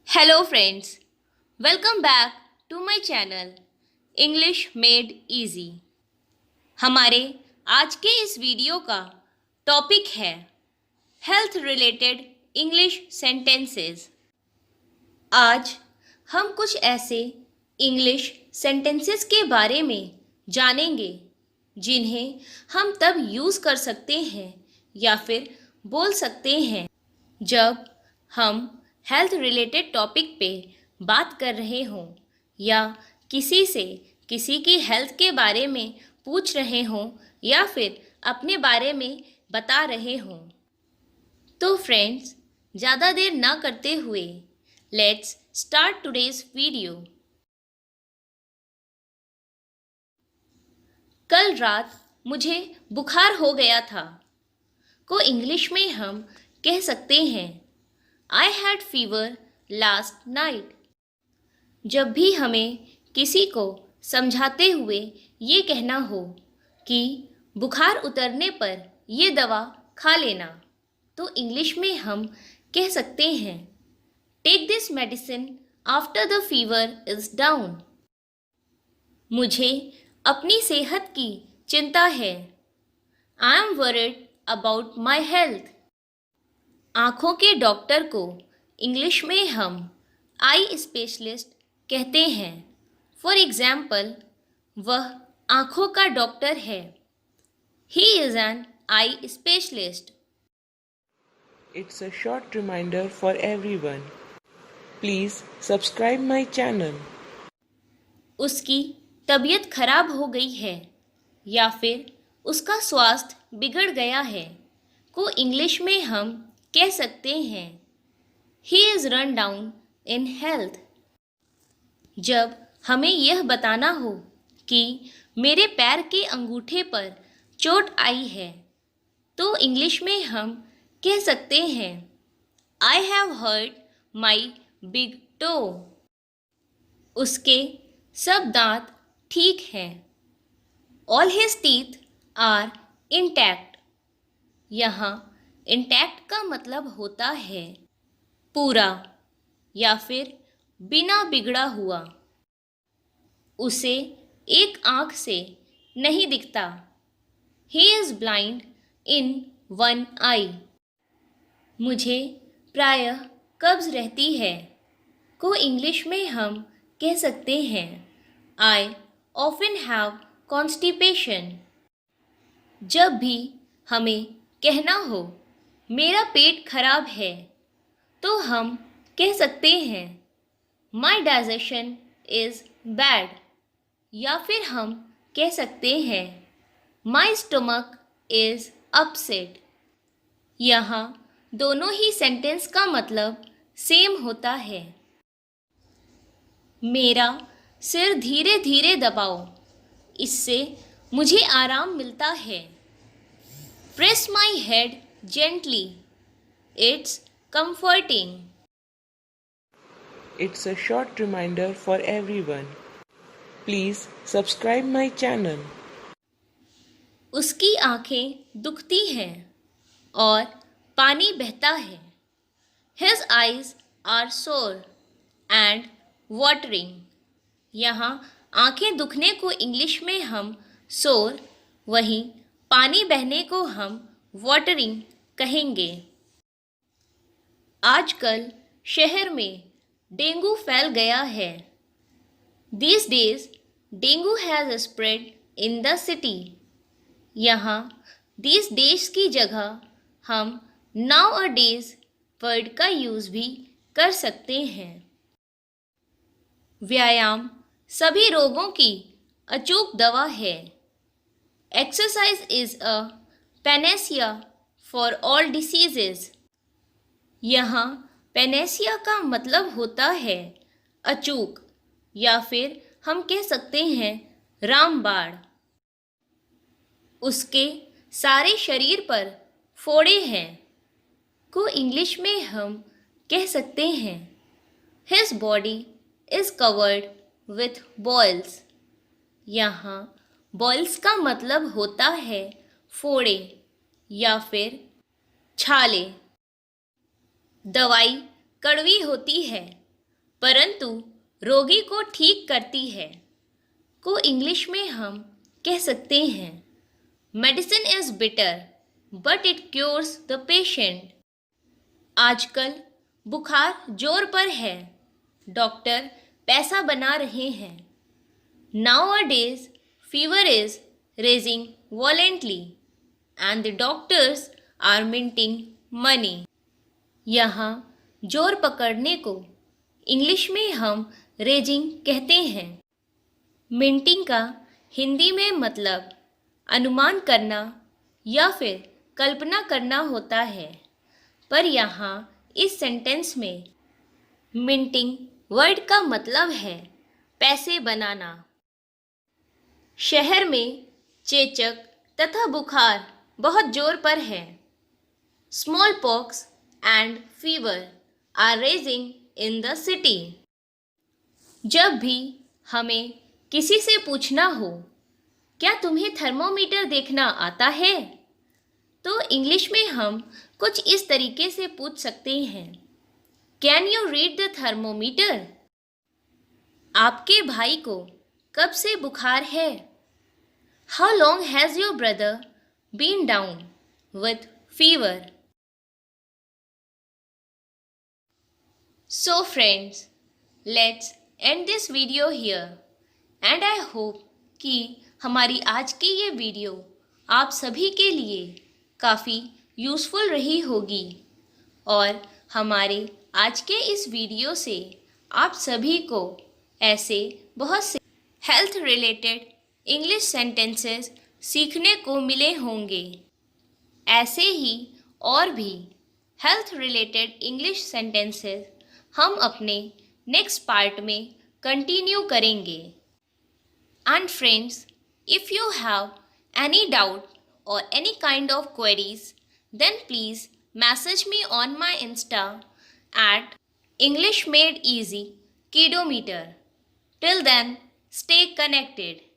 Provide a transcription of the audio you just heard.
Hello friends, welcome back to my channel English made easy. हमारे आज के इस वीडियो का टॉपिक है हेल्थ रिलेटेड इंग्लिश सेंटेंसेस। आज हम कुछ ऐसे इंग्लिश सेंटेंसेस के बारे में जानेंगे जिन्हें हम तब यूज़ कर सकते हैं या फिर बोल सकते हैं जब हम हेल्थ रिलेटेड टॉपिक पे बात कर रहे हों या किसी से किसी की हेल्थ के बारे में पूछ रहे हों या फिर अपने बारे में बता रहे हों। तो फ्रेंड्स, ज़्यादा देर ना करते हुए लेट्स स्टार्ट टुडेज वीडियो। कल रात मुझे बुखार हो गया था को इंग्लिश में हम कह सकते हैं I had fever last night। जब भी हमें किसी को समझाते हुए ये कहना हो कि बुखार उतरने पर ये दवा खा लेना, तो इंग्लिश में हम कह सकते हैं take this medicine after the fever is down. मुझे अपनी सेहत की चिंता है। I am worried about my health. आँखों के डॉक्टर को इंग्लिश में हम आई स्पेशलिस्ट कहते हैं। फॉर एग्जाम्पल, वह आँखों का डॉक्टर है। He is an eye specialist. It's a short reminder for everyone. Please subscribe my channel. उसकी तबीयत खराब हो गई है या फिर उसका स्वास्थ्य बिगड़ गया है को इंग्लिश में हम कह सकते हैं he is run down in health. जब हमें यह बताना हो कि मेरे पैर के अंगूठे पर चोट आई है, तो इंग्लिश में हम कह सकते हैं I have hurt my big toe. उसके सब दांत ठीक हैं। All his teeth are intact. यहाँ इंटैक्ट का मतलब होता है पूरा या फिर बिना बिगड़ा हुआ। उसे एक आँख से नहीं दिखता। He is blind in one eye. मुझे प्रायः कब्ज़ रहती है को इंग्लिश में हम कह सकते हैं आई ऑफन हैव कॉन्स्टिपेशन। जब भी हमें कहना हो मेरा पेट खराब है, तो हम कह सकते हैं माई डाइजेशन इज़ बैड, या फिर हम कह सकते हैं माई स्टमक इज़ अपसेट। यहाँ दोनों ही सेंटेंस का मतलब सेम होता है। मेरा सिर धीरे धीरे दबाओ, इससे मुझे आराम मिलता है। Press my head gently, it's comforting। It's a short reminder for everyone. Please subscribe my channel. उसकी आँखें दुखती हैं और पानी बहता है। His eyes are sore and watering। यहाँ आँखें दुखने को इंग्लिश में हम sore, वहीं पानी बहने को हम वाटरिंग कहेंगे। आजकल शहर में डेंगू फैल गया है। These days dengue has spread in the city. यहाँ these days की जगह हम nowadays वर्ड का यूज़ भी कर सकते हैं। व्यायाम सभी रोगों की अचूक दवा है। Exercise is a Panacea for all diseases. यहाँ पैनेसिया का मतलब होता है अचूक, या फिर हम कह सकते हैं रामबाण। उसके सारे शरीर पर फोड़े हैं को इंग्लिश में हम कह सकते हैं his body is covered with boils. यहाँ बॉयल्स का मतलब होता है फोड़े या फिर छाले। दवाई कड़वी होती है परंतु रोगी को ठीक करती है को इंग्लिश में हम कह सकते हैं medicine is bitter but it cures the patient. आजकल बुखार जोर पर है, डॉक्टर पैसा बना रहे हैं। Nowadays, fever is raising violently and the doctors are minting money. यहाँ जोर पकड़ने को इंग्लिश में हम रेजिंग कहते हैं। मिंटिंग का हिंदी में मतलब अनुमान करना या फिर कल्पना करना होता है, पर यहाँ इस सेंटेंस में मिंटिंग वर्ड का मतलब है पैसे बनाना। शहर में चेचक तथा बुखार बहुत जोर पर है। Smallpox and fever are raging in the city. जब भी हमें किसी से पूछना हो क्या तुम्हें थर्मोमीटर देखना आता है, तो इंग्लिश में हम कुछ इस तरीके से पूछ सकते हैं, can you read the thermometer? आपके भाई को कब से बुखार है? How long has your brother been down with fever? So friends, let's end this video here and I hope कि हमारी आज की ये वीडियो आप सभी के लिए काफ़ी यूज़फुल रही होगी और हमारे आज के इस वीडियो से आप सभी को ऐसे बहुत से हेल्थ रिलेटेड इंग्लिश सेंटेंसेस सीखने को मिले होंगे। ऐसे ही और भी हेल्थ रिलेटेड इंग्लिश सेंटेंसेस हम अपने नेक्स्ट पार्ट में कंटिन्यू करेंगे। And friends, if you have any doubt or any kind of queries then please message me on my insta at English Made Easy Kidometer. Till then, stay connected.